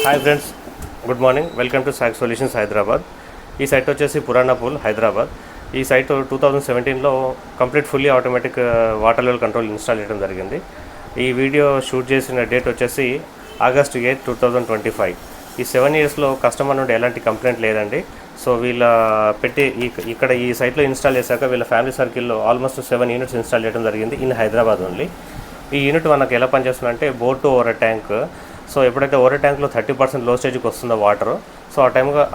Hi friends, good morning. Welcome to Sag solutions Hyderabad. ఈ site వచ్చేసి పురాణపూల్ హైదరాబాద్. ఈ సైట్ 2017లో complete fully automatic water level control install చేయడం జరిగింది. ఈ వీడియో షూట్ చేసిన డేట్ వచ్చేసి ఆగస్ట్ 8, 2025. ఈ 7 ఇయర్స్లో కస్టమర్ నుండి ఎలాంటి కంప్లైంట్ లేదండి. సో వీళ్ళ పెట్టి ఇక్కడ ఈ సైట్లో ఇన్స్టాల్ చేశాక వీళ్ళ ఫ్యామిలీ సర్కిల్లో ఆల్మోస్ట్ 7 యూనిట్స్ ఇన్స్టాల్ చేయడం జరిగింది ఇన్ హైదరాబాద్ ఓన్లీ. ఈ యూనిట్ మనకు ఎలా పనిచేస్తుందంటే bore to over tank. So ఎప్పుడైతే ఓవర్ ట్యాంక్లో 30% లో స్టేజ్కి వస్తుందో వాటర్, సో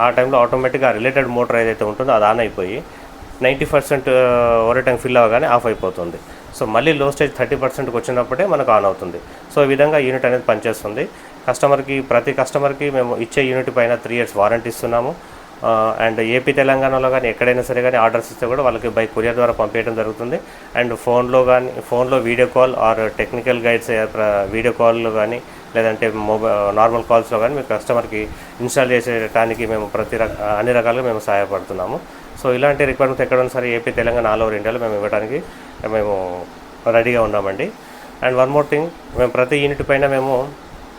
ఆ టైంలో ఆటోమేటిక్గా రిలేటెడ్ మోటార్ ఏదైతే ఉంటుందో అది ఆన్ అయిపోయి 90% ఓవర్ ట్యాంక్ ఫిల్ అవ్వగానే ఆఫ్ అయిపోతుంది. సో మళ్ళీ లో స్టేజ్ 30%కి వచ్చినప్పుడే మనకు ఆన్ అవుతుంది. సో ఈ విధంగా యూనిట్ అనేది పనిచేస్తుంది. ప్రతి కస్టమర్కి మేము ఇచ్చే యూనిట్ పైన 3 years వారంటీ ఇస్తున్నాము. అండ్ ఏపీ తెలంగాణలో కానీ ఎక్కడైనా సరే కానీ ఆర్డర్స్ ఇస్తే కూడా వాళ్ళకి బై కొరియర్ ద్వారా పంపించడం జరుగుతుంది. అండ్ ఫోన్లో video call or technical guides video కాల్లో కానీ లేదంటే నార్మల్ కాల్స్లో కానీ మీకు కస్టమర్కి ఇన్స్టాల్ చేసేటానికి మేము అన్ని రకాలుగా మేము సహాయపడుతున్నాము. సో ఇలాంటి రిక్వైర్మెంట్స్ ఎక్కడైనా సరే ఏపీ తెలంగాణ ఆల్ ఓవర్ ఇండియాలో మేము ఇవ్వడానికి మేము రెడీగా ఉన్నామండి. అండ్ వన్ మోర్ థింగ్, మేము ప్రతి యూనిట్ పైన మేము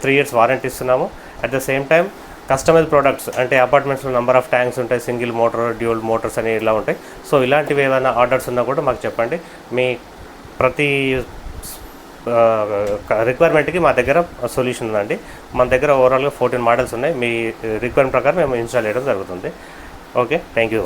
3 years వారంటీ ఇస్తున్నాము. At the same time customize products అంటే అపార్ట్మెంట్స్లో నెంబర్ ఆఫ్ ట్యాంక్స్ ఉంటాయి, సింగిల్ మోటార్, డ్యూయల్ మోటార్స్ అని ఇలా ఉంటాయి. సో ఇలాంటివి ఏమైనా ఆర్డర్స్ ఉన్నా కూడా మాకు చెప్పండి. మీ ప్రతి రిక్వైర్మెంట్కి మా దగ్గర సొల్యూషన్ ఉందండి. మన దగ్గర ఓవరాల్గా 14 మోడల్స్ ఉన్నాయి. మీ రిక్వైర్మెంట్ ప్రకారం మేము ఇన్స్టాల్ చేయడం జరుగుతుంది. Okay, thank you.